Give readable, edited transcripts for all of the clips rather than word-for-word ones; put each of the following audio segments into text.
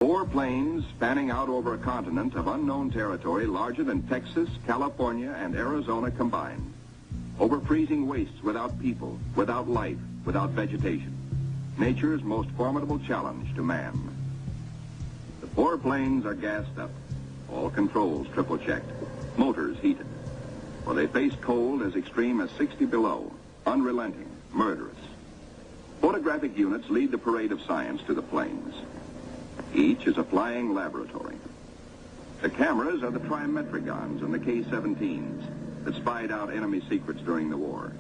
4 planes spanning out over a continent of unknown territory larger than Texas, California, and Arizona combined. Over freezing wastes without people, without life, without vegetation. Nature's most formidable challenge to man. The 4 planes are gassed up. All controls triple-checked. Motors heated. For they face cold as extreme as 60 below. Unrelenting, murderous. Photographic units lead the parade of science to the planes. Each is a flying laboratory. The cameras are the trimetricons and the K-17s that spied out enemy secrets during the war.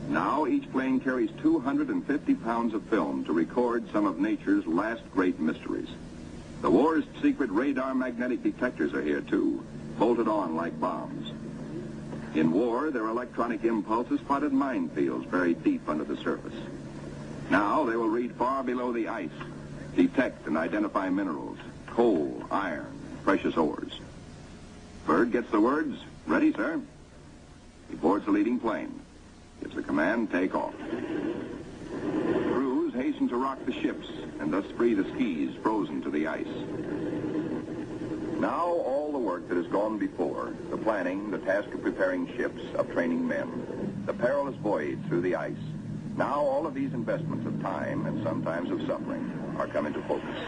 Now each plane carries 250 pounds of film to record some of nature's last great mysteries. The war's secret radar magnetic detectors are here too, bolted on like bombs. In war, their electronic impulses spotted minefields buried deep under the surface. Now they will read far below the ice, detect and identify minerals, coal, iron, precious ores. Byrd gets the words, "Ready, sir." He boards the leading plane, gives the command, "Take off." Crews hasten to rock the ships and thus free the skis frozen to the ice. Now all the work that has gone before, the planning, the task of preparing ships, of training men, the perilous voyage through the ice, now all of these investments of time and sometimes of suffering are come into focus.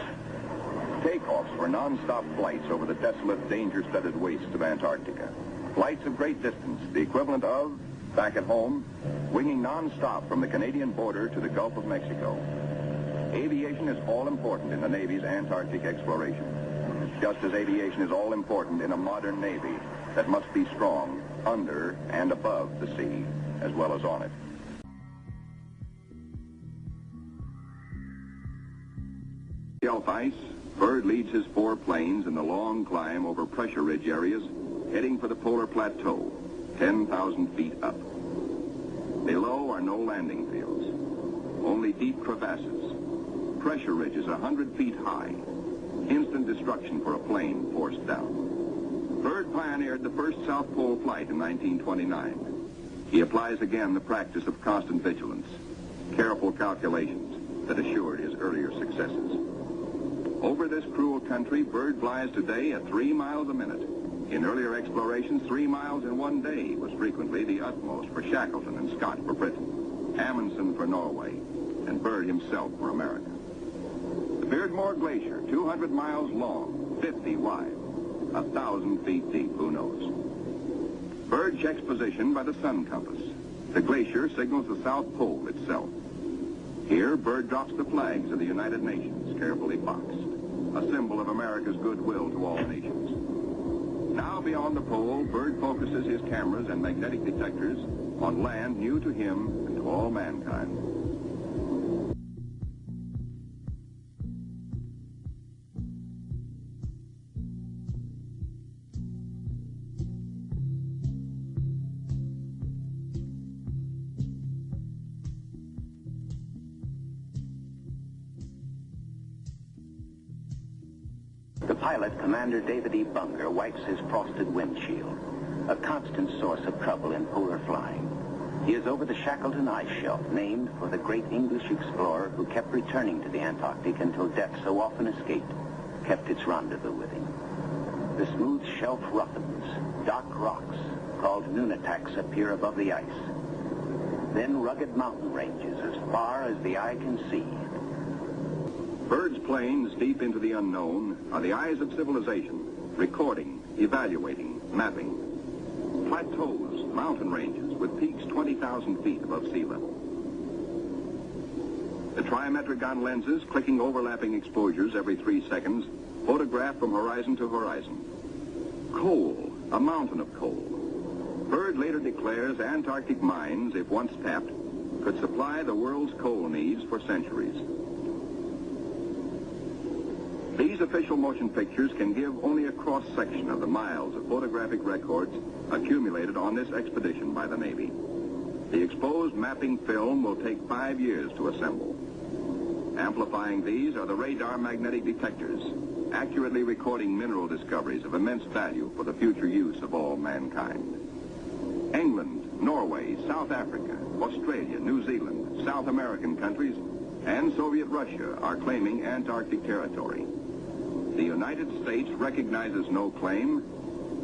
Takeoffs were non-stop flights over the desolate, danger-studded wastes of Antarctica. Flights of great distance, the equivalent of, back at home, winging non-stop from the Canadian border to the Gulf of Mexico. Aviation is all important in the Navy's Antarctic exploration, just as aviation is all important in a modern Navy that must be strong under and above the sea, as well as on it. Shelf ice, Byrd leads his 4 planes in the long climb over pressure ridge areas, heading for the polar plateau, 10,000 feet up. Below are no landing fields, only deep crevasses. Pressure ridges 100 feet high. Instant destruction for a plane forced down. Byrd pioneered the first South Pole flight in 1929. He applies again the practice of constant vigilance, careful calculations that assured his earlier successes. Over this cruel country, Byrd flies today at 3 miles a minute. In earlier explorations, 3 miles in one day was frequently the utmost for Shackleton and Scott for Britain, Amundsen for Norway, and Byrd himself for America. The Beardmore Glacier, 200 miles long, 50 wide, 1,000 feet deep, who knows. Byrd checks position by the sun compass. The glacier signals the South Pole itself. Here, Byrd drops the flags of the United Nations, carefully boxed, a symbol of America's goodwill to all nations. Now beyond the pole, Byrd focuses his cameras and magnetic detectors on land new to him and to all mankind. The pilot, Commander David E. Bunker, wipes his frosted windshield, a constant source of trouble in polar flying. He is over the Shackleton ice shelf, named for the great English explorer who kept returning to the Antarctic until death, so often escaped, kept its rendezvous with him. The smooth shelf roughens. Dark rocks, called nunataks, appear above the ice. Then rugged mountain ranges as far as the eye can see. Byrd's planes, deep into the unknown, are the eyes of civilization, recording, evaluating, mapping. Plateaus, mountain ranges, with peaks 20,000 feet above sea level. The trimetricon lenses, clicking overlapping exposures every 3 seconds, photograph from horizon to horizon. Coal, a mountain of coal. Byrd later declares Antarctic mines, if once tapped, could supply the world's coal needs for centuries. These official motion pictures can give only a cross-section of the miles of photographic records accumulated on this expedition by the Navy. The exposed mapping film will take 5 years to assemble. Amplifying these are the radar magnetic detectors, accurately recording mineral discoveries of immense value for the future use of all mankind. England, Norway, South Africa, Australia, New Zealand, South American countries, and Soviet Russia are claiming Antarctic territory. United States recognizes no claim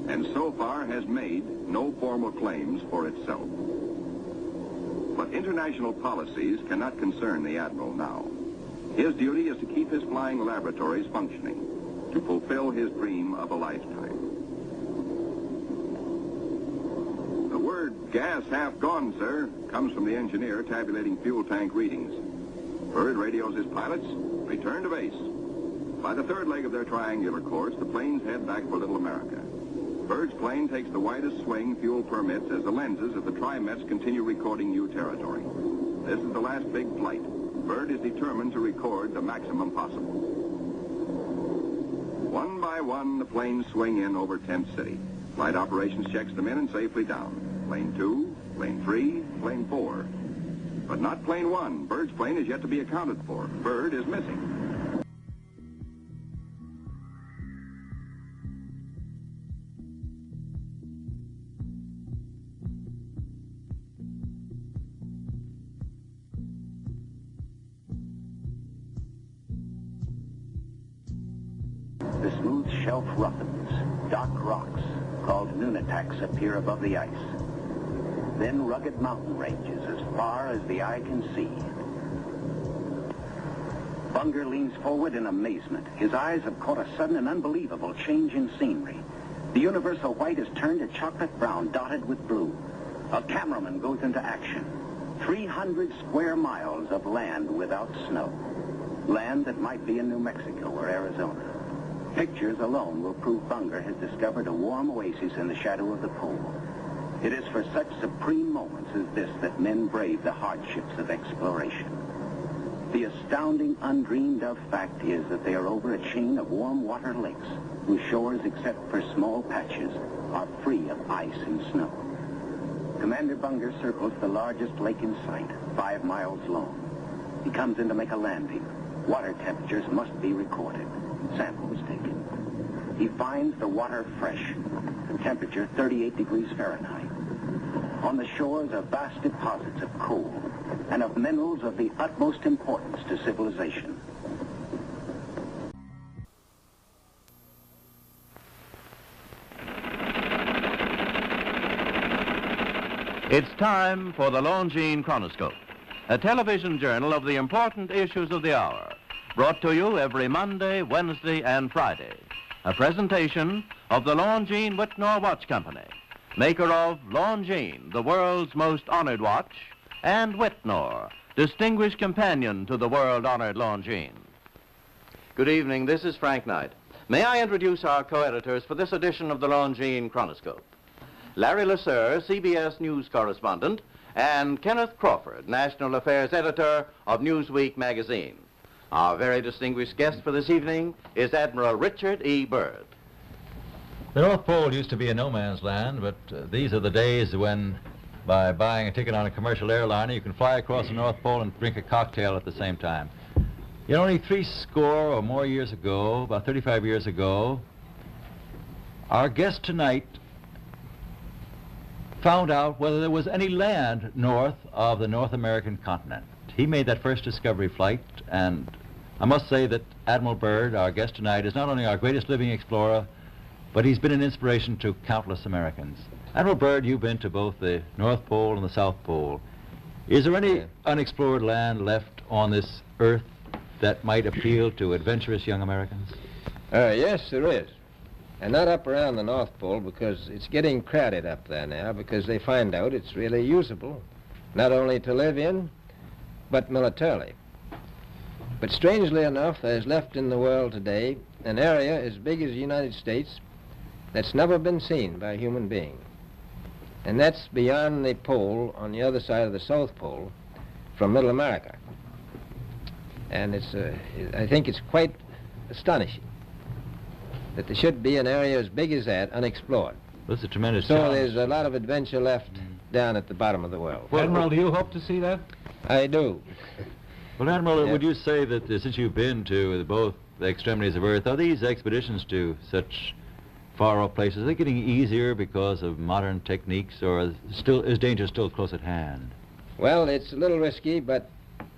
and so far has made no formal claims for itself. But international policies cannot concern the Admiral now. His duty is to keep his flying laboratories functioning, to fulfill his dream of a lifetime. The word "gas half gone, sir," comes from the engineer tabulating fuel tank readings. Byrd radios his pilots, return to base. By the third leg of their triangular course, the planes head back for Little America. Byrd's plane takes the widest swing fuel permits as the lenses of the Trimets continue recording new territory. This is the last big flight. Byrd is determined to record the maximum possible. One by one, the planes swing in over Tent City. Flight operations checks them in and safely down. Plane 2, plane 3, plane 4. But not plane 1. Byrd's plane is yet to be accounted for. Byrd is missing. The smooth shelf roughens. Dark rocks, called nunataks, appear above the ice. Then rugged mountain ranges as far as the eye can see. Bunger leans forward in amazement. His eyes have caught a sudden and unbelievable change in scenery. The universal white has turned to chocolate brown, dotted with blue. A cameraman goes into action. 300 square miles of land without snow. Land that might be in New Mexico or Arizona. Pictures alone will prove Bunger has discovered a warm oasis in the shadow of the pole. It is for such supreme moments as this that men brave the hardships of exploration. The astounding, undreamed-of fact is that they are over a chain of warm water lakes whose shores, except for small patches, are free of ice and snow. Commander Bunger circles the largest lake in sight, 5 miles long. He comes in to make a landing. Water temperatures must be recorded. Samples taken. He finds the water fresh, the temperature 38 degrees Fahrenheit. On the shores are vast deposits of coal and of minerals of the utmost importance to civilization. It's time for the Longines Chronoscope, a television journal of the important issues of the hour, brought to you every Monday, Wednesday, and Friday. A presentation of the Longines Whitnor Watch Company, maker of Longines, the world's most honored watch, and Whitnor, distinguished companion to the world-honored Longines. Good evening, this is Frank Knight. May I introduce our co-editors for this edition of the Longines Chronoscope? Larry Lasser, CBS News correspondent, and Kenneth Crawford, National Affairs Editor of Newsweek magazine. Our very distinguished guest for this evening is Admiral Richard E. Byrd. The North Pole used to be a no-man's land, but these are the days when, by buying a ticket on a commercial airliner, you can fly across the North Pole and drink a cocktail at the same time. Yet only 60 or more years ago, about 35 years ago, our guest tonight found out whether there was any land north of the North American continent. He made that first discovery flight, and I must say that Admiral Byrd, our guest tonight, is not only our greatest living explorer, but he's been an inspiration to countless Americans. Admiral Byrd, you've been to both the North Pole and the South Pole. Is there any unexplored land left on this earth that might appeal to adventurous young Americans? Yes, there is. And not up around the North Pole, because it's getting crowded up there now, because they find out it's really usable, not only to live in, but militarily. But strangely enough, there's left in the world today an area as big as the United States that's never been seen by a human being. And that's beyond the pole on the other side of the South Pole from Middle America. And I think it's quite astonishing that there should be an area as big as that unexplored. This is a tremendous So challenge. there's a lot of adventure left down at the bottom of the world. Well, Admiral, do you hope to see that? I do. Well, Admiral, Yeah. would you say that since you've been to both the extremities of Earth, are these expeditions to such far-off places, are they getting easier because of modern techniques, or is danger still close at hand? Well, it's a little risky, but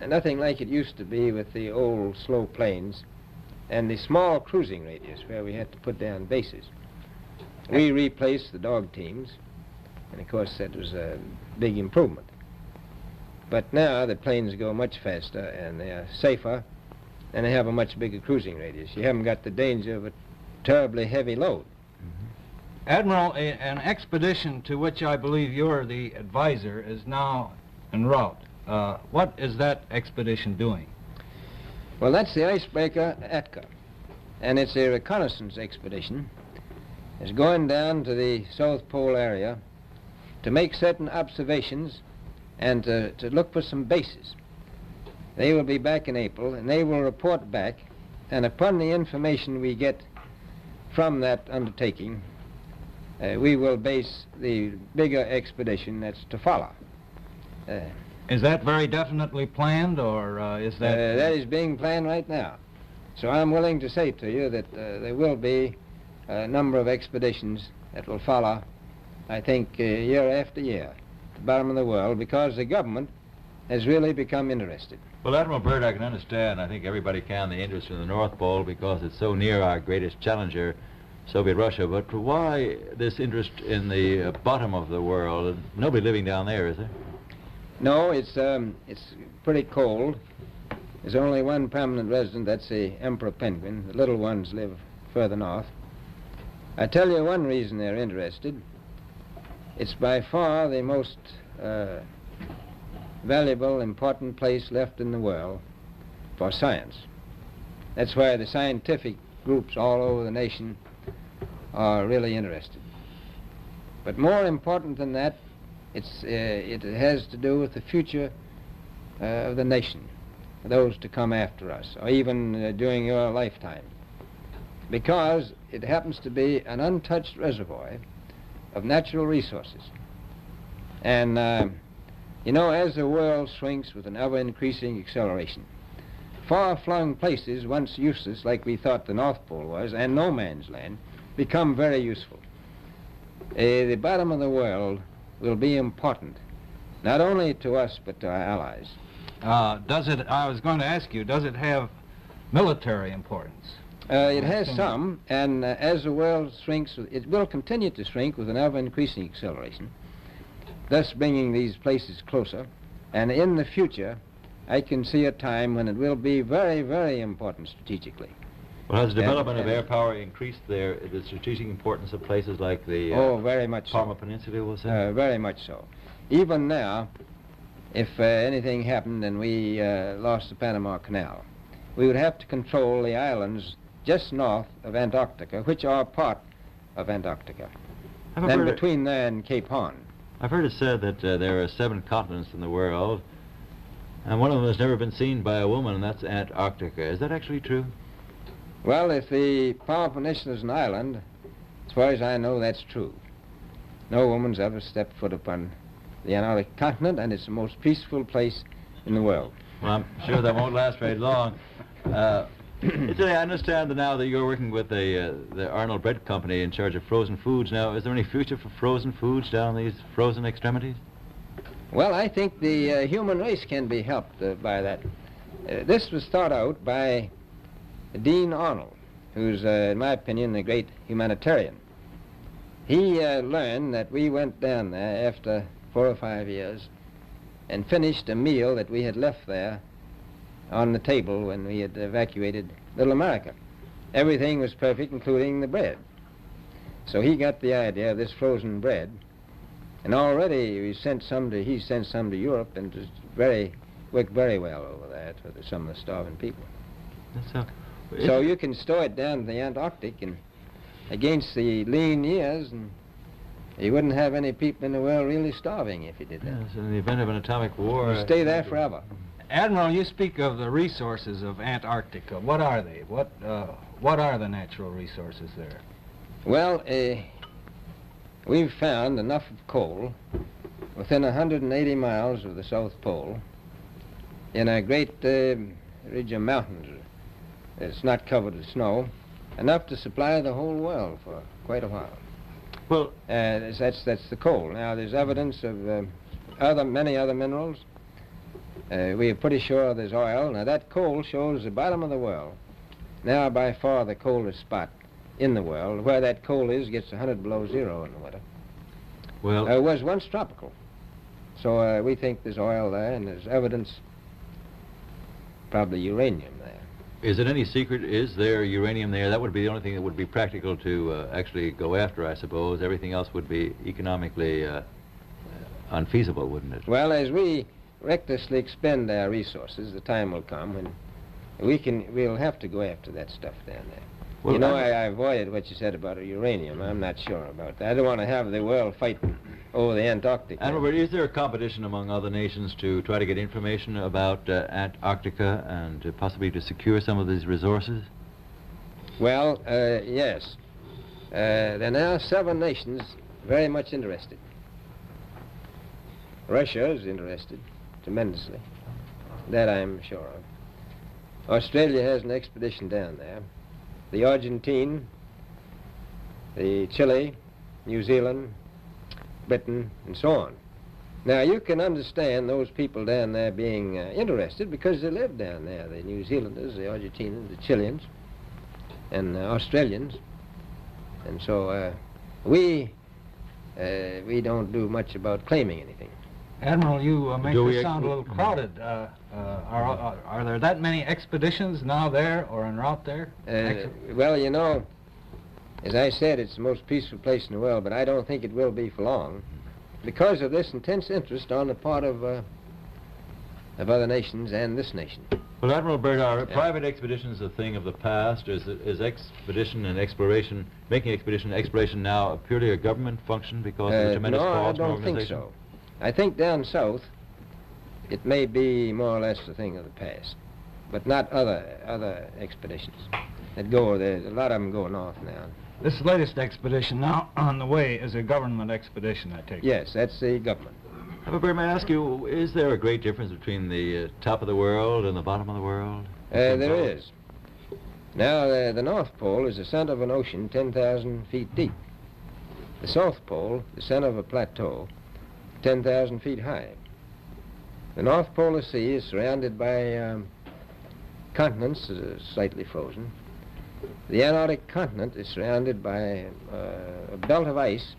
nothing like it used to be with the old slow planes. and the small cruising radius where we had to put down bases. We replaced the dog teams, and of course that was a big improvement. But now the planes go much faster and they are safer, and they have a much bigger cruising radius. You haven't got the danger of a terribly heavy load. Admiral, an expedition to which I believe you're the advisor is now en route. What is that expedition doing? Well, that's the icebreaker Atka, and it's a reconnaissance expedition. It's going down to the South Pole area to make certain observations and to look for some bases. They will be back in April, and they will report back, and upon the information we get from that undertaking, we will base the bigger expedition that's to follow. Is that very definitely planned, or is that... That is being planned right now. So I'm willing to say to you that there will be a number of expeditions that will follow, I think, year after year, at the bottom of the world, because the government has really become interested. Well, Admiral Byrd, I can understand, I think everybody can, the interest in the North Pole because it's so near our greatest challenger, Soviet Russia, but why this interest in the bottom of the world? Nobody living down there, is there? No, it's pretty cold. There's only one permanent resident, that's the emperor penguin. The little ones live further north. I tell you one reason they're interested. It's by far the most valuable, important place left in the world for science. That's why the scientific groups all over the nation are really interested. But more important than that, it has to do with the future of the nation, those to come after us, or even during your lifetime, because it happens to be an untouched reservoir of natural resources. And you know, as the world shrinks with an ever-increasing acceleration, far-flung places, once useless, like we thought the North Pole was, and no man's land, become very useful. The bottom of the world will be important, not only to us, but to our allies. I was going to ask you, does it have military importance? It has some, and as the world shrinks, it will continue to shrink with an ever-increasing acceleration, thus bringing these places closer. And in the future, I can see a time when it will be very, very important strategically. Well, has the development of air power increased the strategic importance of places like the very much Parma so. Peninsula, was it? Very much so. Even now, if anything happened and we lost the Panama Canal, we would have to control the islands just north of Antarctica, which are part of Antarctica, then between there and Cape Horn. I've heard it said that there are 7 continents in the world, and one of them has never been seen by a woman, and that's Antarctica. Is that actually true? Well, if the Parma Peninsula is an island, as far as I know, that's true. No woman's ever stepped foot upon the Antarctic continent, and it's the most peaceful place in the world. Well, I'm sure that won't last very long. I understand that now that you're working with the Arnold Bread Company in charge of frozen foods. Now, is there any future for frozen foods down these frozen extremities? Well, I think the human race can be helped by that. This was thought out by Dean Arnold, who's, in my opinion, a great humanitarian. He learned that we went down there after 4 or 5 years and finished a meal that we had left there on the table when we had evacuated Little America. Everything was perfect, including the bread. So he got the idea of this frozen bread, and already he sent some to Europe, and it worked very well over there for some of the starving people. So you can store it down in the Antarctic, and against the lean years, and you wouldn't have any people in the world really starving if you did that. Yes, in the event of an atomic war... You'd stay there forever. Admiral, you speak of the resources of Antarctica. What are they? What are the natural resources there? Well, we've found enough of coal within 180 miles of the South Pole in a great ridge of mountains. It's not covered with snow, enough to supply the whole world for quite a while. Well, that's the coal. Now, there's evidence of many other minerals. We are pretty sure there's oil. Now, that coal shows the bottom of the world now by far the coldest spot in the world. Where that cold is gets 100 below zero in the winter. Well, It was once tropical. So we think there's oil there, and there's evidence, probably uranium there. is it any secret? Is there uranium there? That would be the only thing that would be practical to actually go after, I suppose. Everything else would be economically unfeasible, wouldn't it? Well, as we recklessly expend our resources, the time will come when we'll have to go after that stuff down there. Well, you know, I avoided what you said about uranium. I'm not sure about that. I don't want to have the world fighting over the Antarctic. Admiral Byrd, is there a competition among other nations to try to get information about Antarctica and possibly to secure some of these resources? Well, yes. There are now 7 nations very much interested. Russia is interested tremendously. That I'm sure of. Australia has an expedition down there. The Argentine, the Chile, New Zealand, Britain, and so on. Now, you can understand those people down there being interested because they live down there, the New Zealanders, the Argentinians, the Chileans, and Australians. And so we don't do much about claiming anything. Admiral, you make this sound a little crowded. Are there that many expeditions now there or en route there? Well, you know, as I said, it's the most peaceful place in the world, but I don't think it will be for long because of this intense interest on the part of other nations and this nation. Well, Admiral Byrd, are private expeditions a thing of the past? Is expedition and exploration, making expedition and exploration now purely a government function because of the tremendous cost No, I and don't think organization? so. I think down south it may be more or less a thing of the past, but not other expeditions that go. There's a lot of them go north now. This latest expedition now on the way is a government expedition, I take it. Yes, that's the government. Admiral Byrd, may I ask you, is there a great difference between the top of the world and the bottom of the world? There is. Now, the North Pole is the center of an ocean 10,000 feet deep. The South Pole, the center of a plateau, 10,000 feet high. The North Polar Sea is surrounded by continents that are slightly frozen. The Antarctic continent is surrounded by a belt of ice,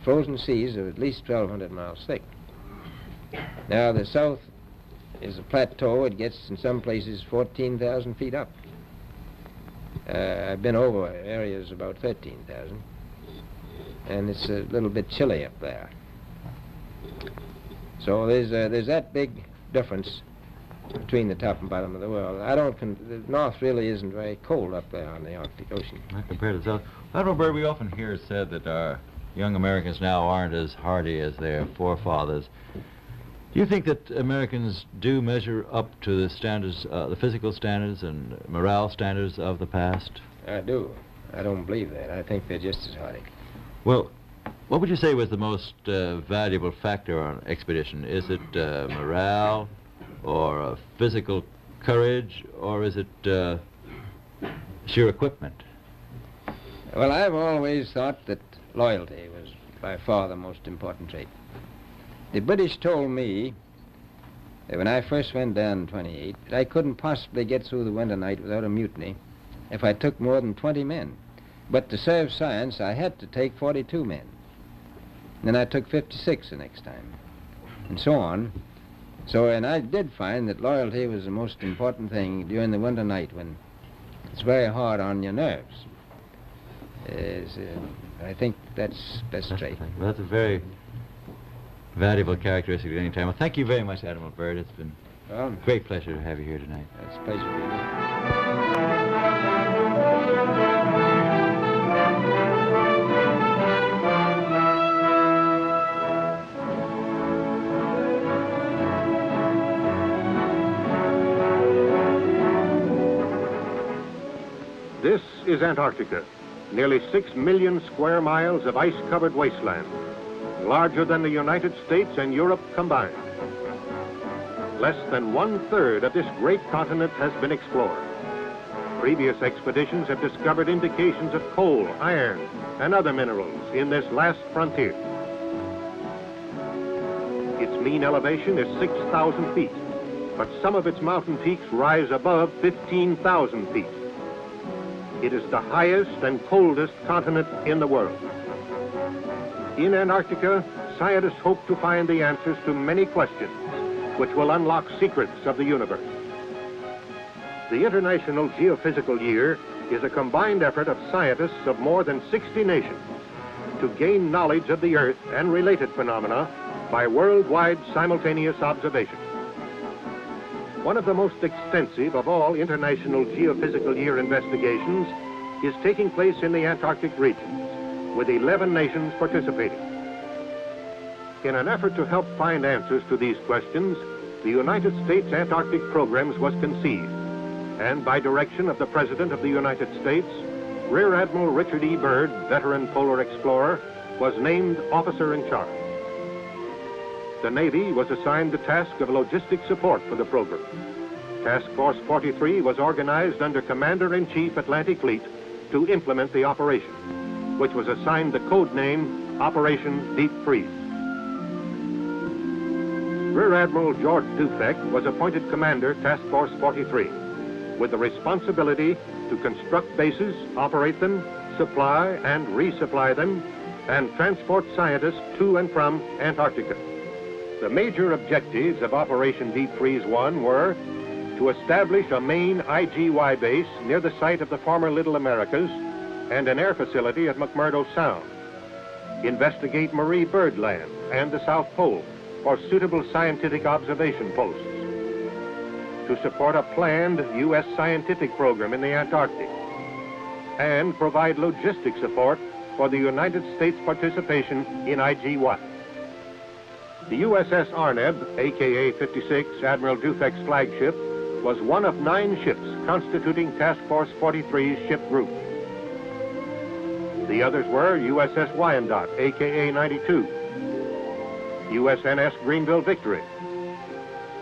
frozen seas of at least 1,200 miles thick. Now, the south is a plateau. It gets, in some places, 14,000 feet up. I've been over areas about 13,000, and it's a little bit chilly up there. So there's that big difference between the top and bottom of the world. The North really isn't very cold up there on the Arctic Ocean. Not compared to the South. Admiral Byrd, we often hear it said that our young Americans now aren't as hardy as their forefathers. Do you think that Americans do measure up to the standards, the physical standards and morale standards of the past? I do. I don't believe that. I think they're just as hardy. Well, what would you say was the most valuable factor on expedition? Is it morale, or physical courage, or is it sheer equipment? Well, I've always thought that loyalty was by far the most important trait. The British told me that when I first went down in 28, that I couldn't possibly get through the winter night without a mutiny if I took more than 20 men. But to serve science, I had to take 42 men. Then I took 56 the next time, and so on. And I did find that loyalty was the most important thing during the winter night when it's very hard on your nerves. I think that's best trait. Well, that's a very valuable characteristic at any time. Well, thank you very much, Admiral Byrd. It's been a great pleasure to have you here tonight. It's a pleasure being here. This is Antarctica, nearly 6 million square miles of ice-covered wasteland, larger than the United States and Europe combined. Less than 1/3 of this great continent has been explored. Previous expeditions have discovered indications of coal, iron, and other minerals in this last frontier. Its mean elevation is 6,000 feet, but some of its mountain peaks rise above 15,000 feet. It is the highest and coldest continent in the world. In Antarctica, scientists hope to find the answers to many questions which will unlock secrets of the universe. The International Geophysical Year is a combined effort of scientists of more than 60 nations to gain knowledge of the Earth and related phenomena by worldwide simultaneous observation. One of the most extensive of all International Geophysical Year investigations is taking place in the Antarctic regions, with 11 nations participating. In an effort to help find answers to these questions, the United States Antarctic Programs was conceived, and by direction of the President of the United States, Rear Admiral Richard E. Byrd, veteran polar explorer, was named officer in charge. The Navy was assigned the task of logistic support for the program. Task Force 43 was organized under Commander-in-Chief Atlantic Fleet to implement the operation, which was assigned the code name Operation Deep Freeze. Rear Admiral George Dufek was appointed Commander Task Force 43, with the responsibility to construct bases, operate them, supply and resupply them, and transport scientists to and from Antarctica. The major objectives of Operation Deep Freeze 1 were to establish a main IGY base near the site of the former Little Americas and an air facility at McMurdo Sound, investigate Marie Byrd Land and the South Pole for suitable scientific observation posts, to support a planned U.S. scientific program in the Antarctic, and provide logistic support for the United States participation in IGY. The USS Arneb, a.k.a. 56, Admiral Dufek's flagship, was one of 9 ships constituting Task Force 43's ship group. The others were USS Wyandotte, a.k.a. 92, USNS Greenville Victory,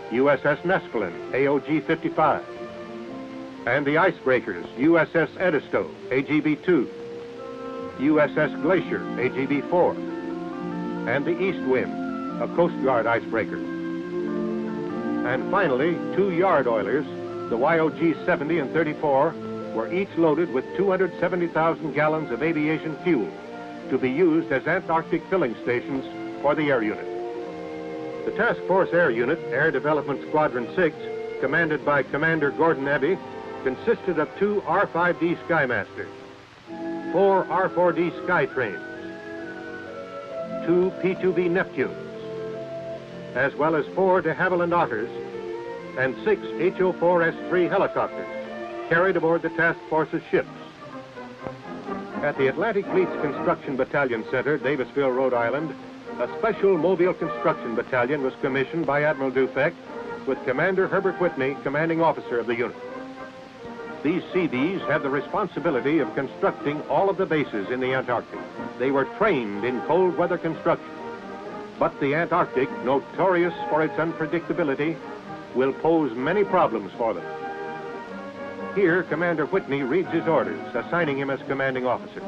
USS Neskelen, AOG 55, and the icebreakers USS Edisto, AGB 2, USS Glacier, AGB 4, and the East Wind, a Coast Guard icebreaker. And finally, 2 yard oilers, the YOG 70 and 34, were each loaded with 270,000 gallons of aviation fuel to be used as Antarctic filling stations for the air unit. The Task Force Air Unit, Air Development Squadron 6, commanded by Commander Gordon Eby, consisted of 2 R-5D Skymasters, 4 R-4D Skytrains, 2 P-2B Neptunes, as well as 4 de Havilland Otters and 6 HO-4S-3 helicopters carried aboard the task force's ships. At the Atlantic Fleet's Construction Battalion Center, Davisville, Rhode Island, a special mobile construction battalion was commissioned by Admiral Dufek, with Commander Herbert Whitney, commanding officer of the unit. These Seabees had the responsibility of constructing all of the bases in the Antarctic. They were trained in cold weather construction. But the Antarctic, notorious for its unpredictability, will pose many problems for them. Here, Commander Whitney reads his orders, assigning him as commanding officer.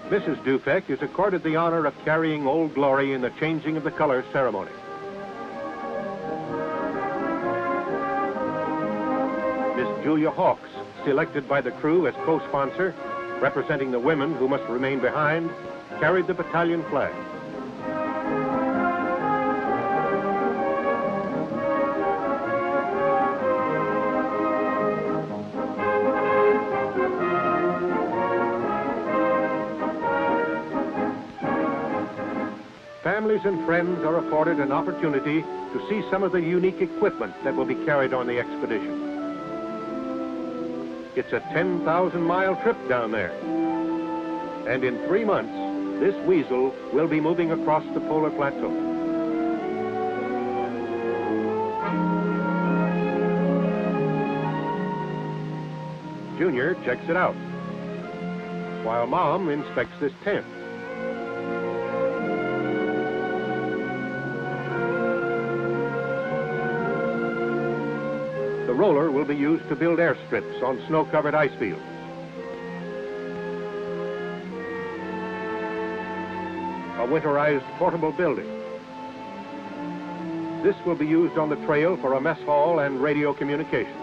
Mrs. Dufek is accorded the honor of carrying Old Glory in the changing of the colors ceremony. Miss Julia Hawkes, selected by the crew as co-sponsor, representing the women who must remain behind, carried the battalion flag. Families and friends are afforded an opportunity to see some of the unique equipment that will be carried on the expedition. It's a 10,000-mile trip down there. And in 3 months, this weasel will be moving across the polar plateau. Junior checks it out, while Mom inspects this tent. The roller will be used to build airstrips on snow-covered ice fields. A winterized portable building. This will be used on the trail for a mess hall and radio communication.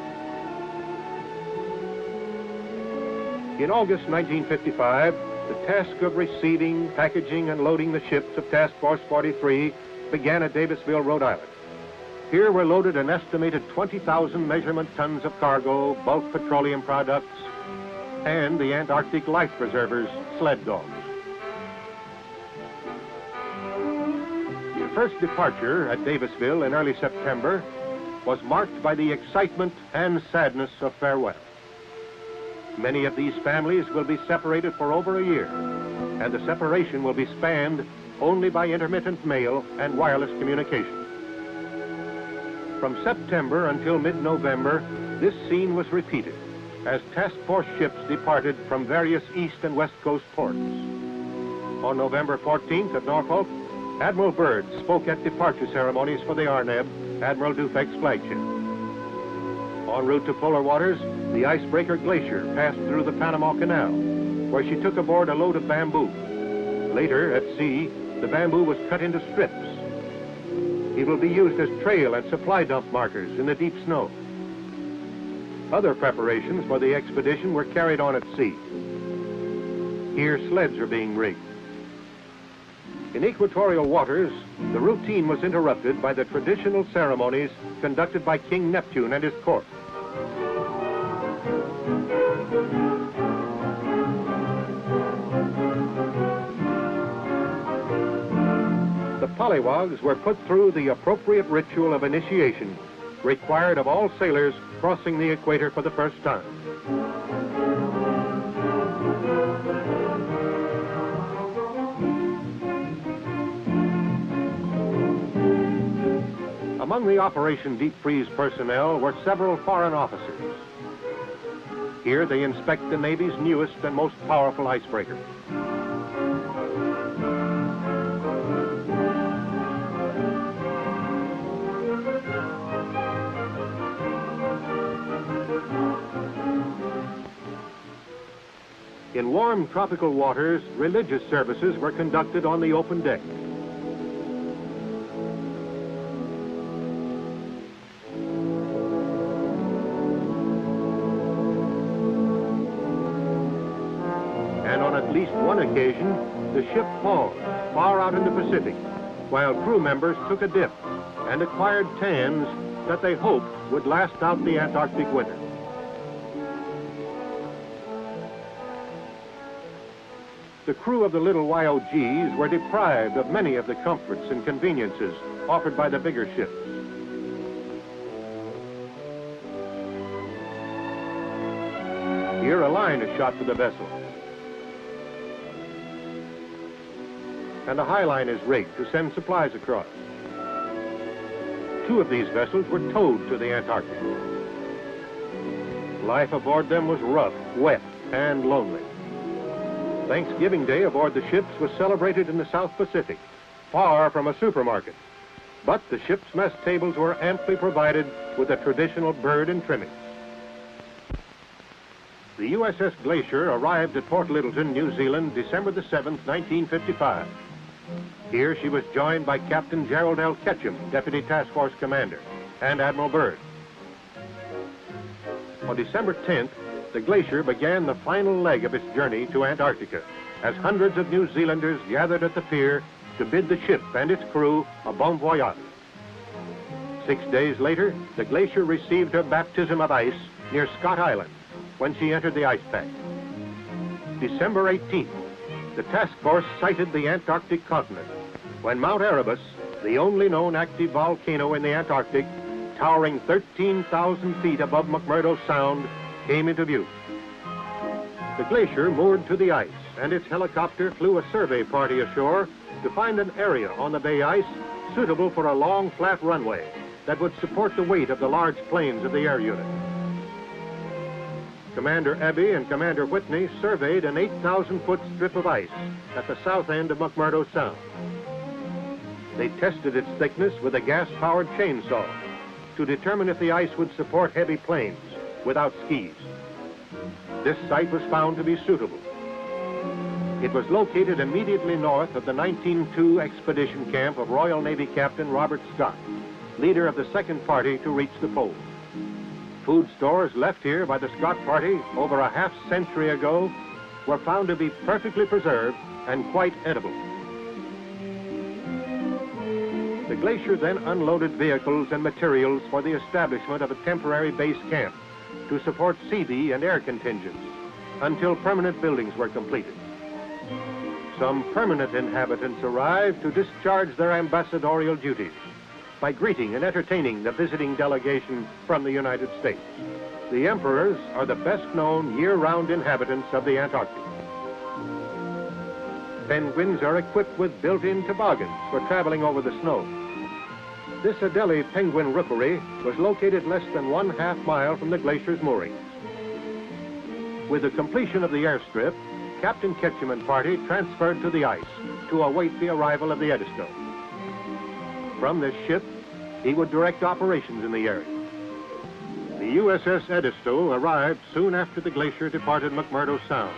In August 1955, the task of receiving, packaging, and loading the ships of Task Force 43 began at Davisville, Rhode Island. Here were loaded an estimated 20,000 measurement tons of cargo, bulk petroleum products, and the Antarctic life preservers, sled dogs. The first departure at Davisville in early September was marked by the excitement and sadness of farewell. Many of these families will be separated for over a year, and the separation will be spanned only by intermittent mail and wireless communication. From September until mid-November, this scene was repeated as task force ships departed from various east and west coast ports. On November 14th at Norfolk, Admiral Byrd spoke at departure ceremonies for the Arneb, Admiral Dufek's flagship. En route to polar waters, the icebreaker Glacier passed through the Panama Canal, where she took aboard a load of bamboo. Later, at sea, the bamboo was cut into strips. It will be used as trail and supply dump markers in the deep snow. Other preparations for the expedition were carried on at sea. Here, sleds are being rigged. In equatorial waters, the routine was interrupted by the traditional ceremonies conducted by King Neptune and his court. The pollywogs were put through the appropriate ritual of initiation required of all sailors crossing the equator for the first time. Among the Operation Deep Freeze personnel were several foreign officers. Here they inspect the Navy's newest and most powerful icebreaker. In warm tropical waters, religious services were conducted on the open deck. And on at least one occasion, the ship paused far out in the Pacific, while crew members took a dip and acquired tans that they hoped would last out the Antarctic winter. The crew of the little YOGs were deprived of many of the comforts and conveniences offered by the bigger ships. Here a line is shot to the vessel, and a high line is rigged to send supplies across. Two of these vessels were towed to the Antarctic. Life aboard them was rough, wet, and lonely. Thanksgiving Day aboard the ships was celebrated in the South Pacific, far from a supermarket. But the ship's mess tables were amply provided with the traditional bird and trimmings. The USS Glacier arrived at Port Lyttelton, New Zealand, December the 7th, 1955. Here she was joined by Captain Gerald L. Ketchum, Deputy Task Force Commander, and Admiral Byrd. On December 10th, the Glacier began the final leg of its journey to Antarctica, as hundreds of New Zealanders gathered at the pier to bid the ship and its crew a bon voyage. 6 days later, the Glacier received her baptism of ice near Scott Island, when she entered the ice pack. December 18th, the task force sighted the Antarctic continent, when Mount Erebus, the only known active volcano in the Antarctic, towering 13,000 feet above McMurdo Sound, came into view. The Glacier moored to the ice, and its helicopter flew a survey party ashore to find an area on the bay ice suitable for a long, flat runway that would support the weight of the large planes of the air unit. Commander Abbey and Commander Whitney surveyed an 8,000-foot strip of ice at the south end of McMurdo Sound. They tested its thickness with a gas-powered chainsaw to determine if the ice would support heavy planes without skis. This site was found to be suitable. It was located immediately north of the 1902 expedition camp of Royal Navy Captain Robert Scott, leader of the second party to reach the pole. Food stores left here by the Scott party over a half-century ago were found to be perfectly preserved and quite edible. The glacier then unloaded vehicles and materials for the establishment of a temporary base camp to support Seabee and air contingents until permanent buildings were completed. Some permanent inhabitants arrived to discharge their ambassadorial duties by greeting and entertaining the visiting delegation from the United States. The emperors are the best-known year-round inhabitants of the Antarctic. Penguins are equipped with built-in toboggans for traveling over the snow. This Adelie penguin rookery was located less than 1/2 mile from the glacier's moorings. With the completion of the airstrip, Captain Ketchum and party transferred to the ice to await the arrival of the Edisto. From this ship, he would direct operations in the area. The USS Edisto arrived soon after the glacier departed McMurdo Sound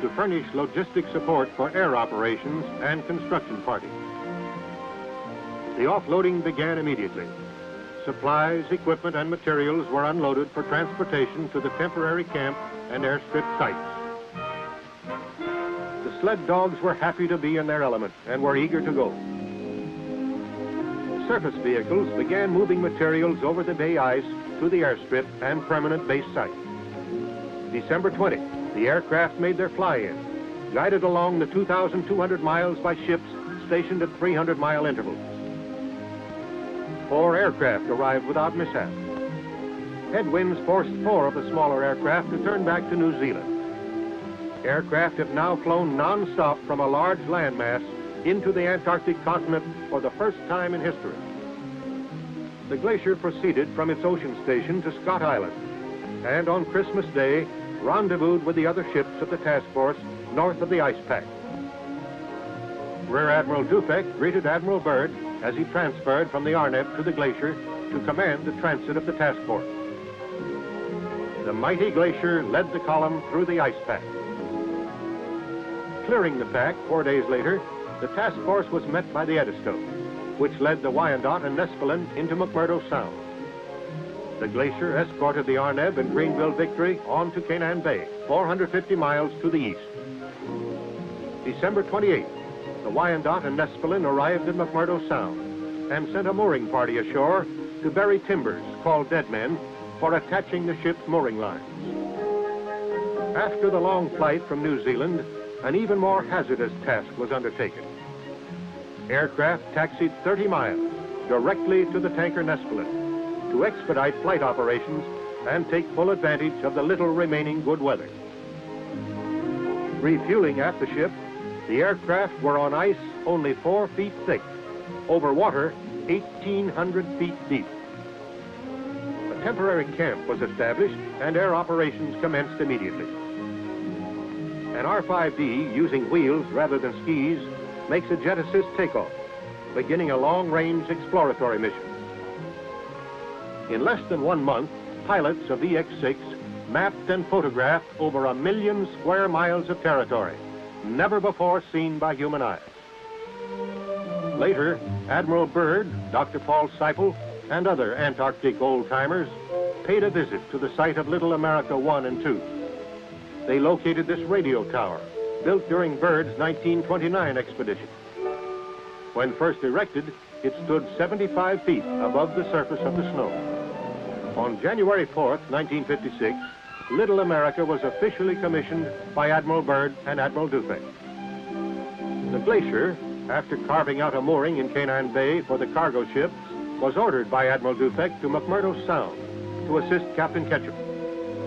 to furnish logistic support for air operations and construction parties. The offloading began immediately. Supplies, equipment, and materials were unloaded for transportation to the temporary camp and airstrip sites. The sled dogs were happy to be in their element and were eager to go. Surface vehicles began moving materials over the bay ice to the airstrip and permanent base site. December 20, the aircraft made their fly-in, guided along the 2,200 miles by ships stationed at 300-mile intervals. 4 aircraft arrived without mishap. Headwinds forced 4 of the smaller aircraft to turn back to New Zealand. Aircraft have now flown non-stop from a large landmass into the Antarctic continent for the first time in history. The glacier proceeded from its ocean station to Scott Island, and on Christmas Day, rendezvoused with the other ships of the task force north of the ice pack. Rear Admiral Dufek greeted Admiral Byrd as he transferred from the Arneb to the glacier to command the transit of the task force. The mighty glacier led the column through the ice pack. Clearing the pack 4 days later, the task force was met by the Edisto, which led the Wyandotte and Nespelin into McMurdo Sound. The glacier escorted the Arneb and Greenville Victory on to Canaan Bay, 450 miles to the east. December 28th, the Wyandotte and Nespelin arrived at McMurdo Sound and sent a mooring party ashore to bury timbers, called dead men, for attaching the ship's mooring lines. After the long flight from New Zealand, an even more hazardous task was undertaken. Aircraft taxied 30 miles directly to the tanker Nespelin to expedite flight operations and take full advantage of the little remaining good weather. Refueling at the ship, the aircraft were on ice only 4 feet thick, over water 1,800 feet deep. A temporary camp was established and air operations commenced immediately. An R-5D using wheels rather than skis makes a jet assist takeoff, beginning a long-range exploratory mission. In less than 1 month, pilots of VX-6 mapped and photographed over 1 million square miles of territory, never before seen by human eyes. Later, Admiral Byrd, Dr. Paul Seipel, and other Antarctic old-timers paid a visit to the site of Little America 1 and 2. They located this radio tower, built during Byrd's 1929 expedition. When first erected, it stood 75 feet above the surface of the snow. On January 4th, 1956, Little America was officially commissioned by Admiral Byrd and Admiral Dufek. The glacier, after carving out a mooring in Canaan Bay for the cargo ships, was ordered by Admiral Dufek to McMurdo Sound to assist Captain Ketchum.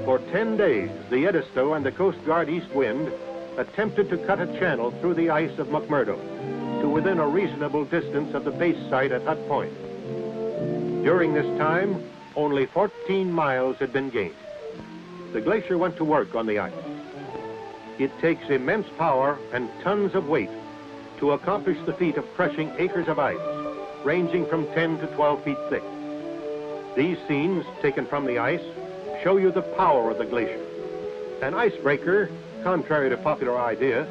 For 10 days, the Edisto and the Coast Guard East Wind attempted to cut a channel through the ice of McMurdo to within a reasonable distance of the base site at Hut Point. During this time, only 14 miles had been gained. The glacier went to work on the ice. It takes immense power and tons of weight to accomplish the feat of crushing acres of ice, ranging from 10 to 12 feet thick. These scenes, taken from the ice, show you the power of the glacier. An icebreaker, contrary to popular idea,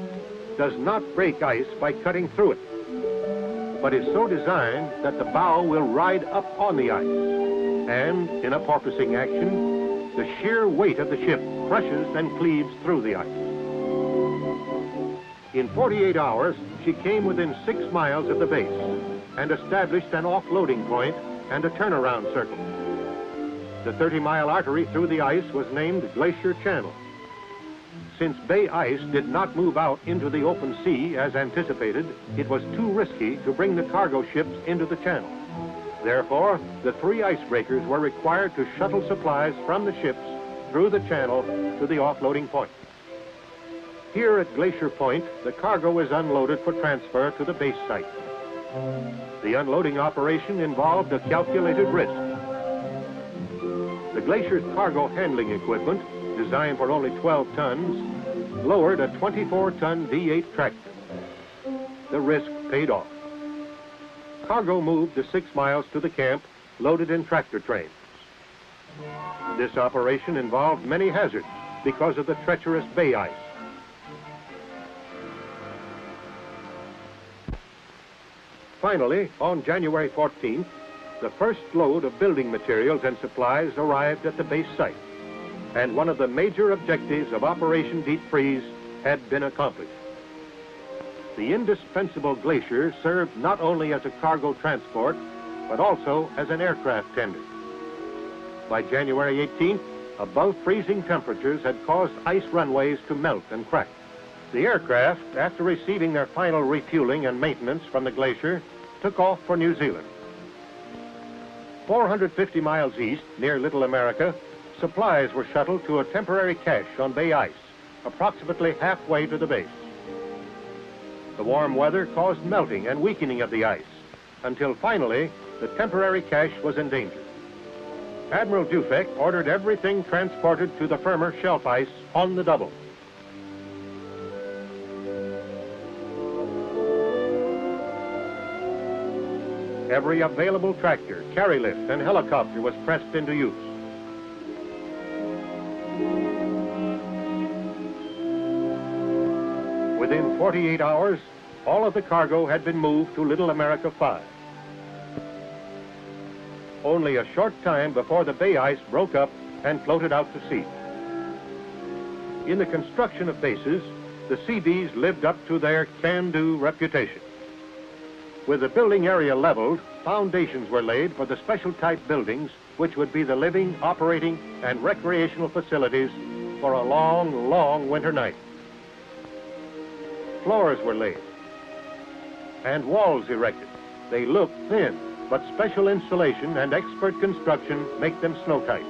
does not break ice by cutting through it, but is so designed that the bow will ride up on the ice and, in a porpoising action, the sheer weight of the ship crushes and cleaves through the ice. In 48 hours, she came within 6 miles of the base and established an offloading point and a turnaround circle. The 30-mile artery through the ice was named Glacier Channel. Since bay ice did not move out into the open sea as anticipated, it was too risky to bring the cargo ships into the channel. Therefore, the 3 icebreakers were required to shuttle supplies from the ships through the channel to the offloading point. Here at Glacier Point, the cargo is unloaded for transfer to the base site. The unloading operation involved a calculated risk. The Glacier's cargo handling equipment, designed for only 12 tons, lowered a 24-ton V8 tractor. The risk paid off. Cargo moved the 6 miles to the camp, loaded in tractor trains. This operation involved many hazards because of the treacherous bay ice. Finally, on January 14th, the first load of building materials and supplies arrived at the base site, and one of the major objectives of Operation Deep Freeze had been accomplished. The indispensable Glacier served not only as a cargo transport, but also as an aircraft tender. By January 18th, above freezing temperatures had caused ice runways to melt and crack. The aircraft, after receiving their final refueling and maintenance from the Glacier, took off for New Zealand. 450 miles east, near Little America, supplies were shuttled to a temporary cache on bay ice, approximately halfway to the base. The warm weather caused melting and weakening of the ice, until finally the temporary cache was in danger. Admiral Dufek ordered everything transported to the firmer shelf ice on the double. Every available tractor, carry lift, and helicopter was pressed into use. Within 48 hours, all of the cargo had been moved to Little America 5. Only a short time before the bay ice broke up and floated out to sea. In the construction of bases, the Seabees lived up to their can-do reputation. With the building area leveled, foundations were laid for the special type buildings which would be the living, operating, and recreational facilities for a long, long winter night. Floors were laid and walls erected. They look thin, but special insulation and expert construction make them snow-tight.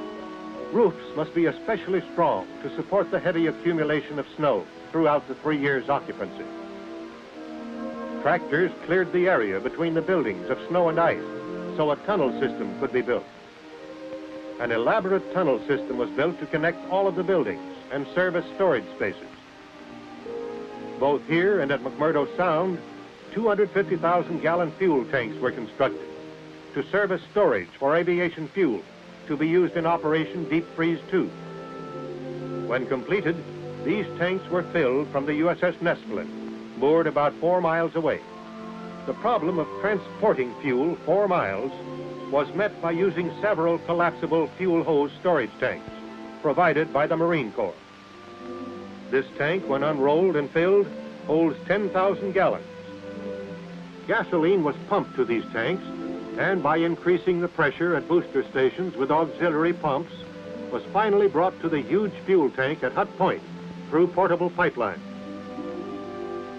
Roofs must be especially strong to support the heavy accumulation of snow throughout the 3 years' occupancy. Tractors cleared the area between the buildings of snow and ice so a tunnel system could be built. An elaborate tunnel system was built to connect all of the buildings and serve as storage spaces. Both here and at McMurdo Sound, 250,000-gallon fuel tanks were constructed to serve as storage for aviation fuel to be used in Operation Deep Freeze 2. When completed, these tanks were filled from the USS Nespelin, moored about 4 miles away. The problem of transporting fuel 4 miles was met by using several collapsible fuel hose storage tanks provided by the Marine Corps. This tank, when unrolled and filled, holds 10,000 gallons. Gasoline was pumped to these tanks, and by increasing the pressure at booster stations with auxiliary pumps, was finally brought to the huge fuel tank at Hut Point through portable pipeline.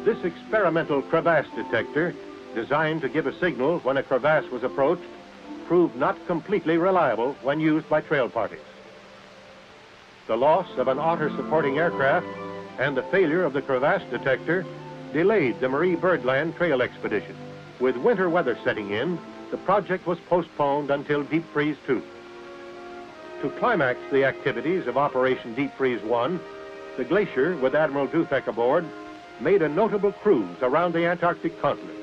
This experimental crevasse detector, designed to give a signal when a crevasse was approached, proved not completely reliable when used by trail parties. The loss of an otter-supporting aircraft and the failure of the crevasse detector delayed the Marie Birdland trail expedition. With winter weather setting in, the project was postponed until Deep Freeze 2. To climax the activities of Operation Deep Freeze 1, the Glacier, with Admiral Dufek aboard, made a notable cruise around the Antarctic continent.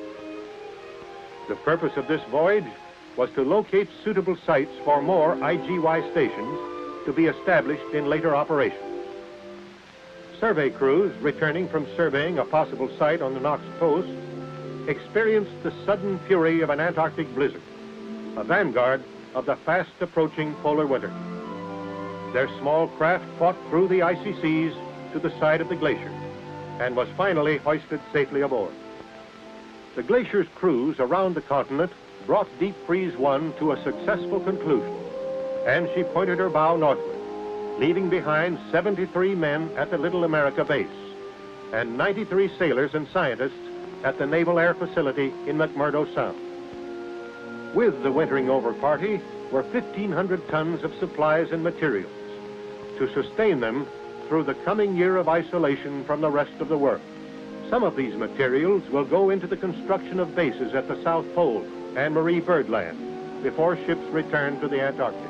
The purpose of this voyage was to locate suitable sites for more IGY stations to be established in later operations. Survey crews returning from surveying a possible site on the Knox coast experienced the sudden fury of an Antarctic blizzard, a vanguard of the fast-approaching polar winter. their small craft fought through the icy seas to the side of the glacier and was finally hoisted safely aboard. The glacier's cruise around the continent brought Deep Freeze 1 to a successful conclusion, and she pointed her bow northward, leaving behind 73 men at the Little America base and 93 sailors and scientists at the Naval Air Facility in McMurdo Sound. With the wintering over party were 1,500 tons of supplies and materials to sustain them through the coming year of isolation from the rest of the world. Some of these materials will go into the construction of bases at the South Pole and Marie Byrd Land before ships return to the Antarctic.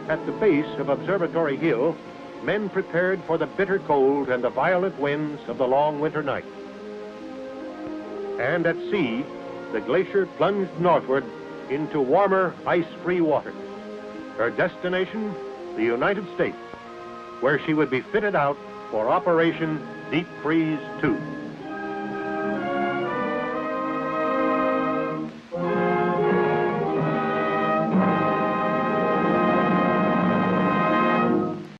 At the base of Observatory Hill, men prepared for the bitter cold and the violent winds of the long winter night. And at sea, the glacier plunged northward into warmer, ice-free waters. Her destination, the United States, where she would be fitted out for Operation Deep Freeze 2.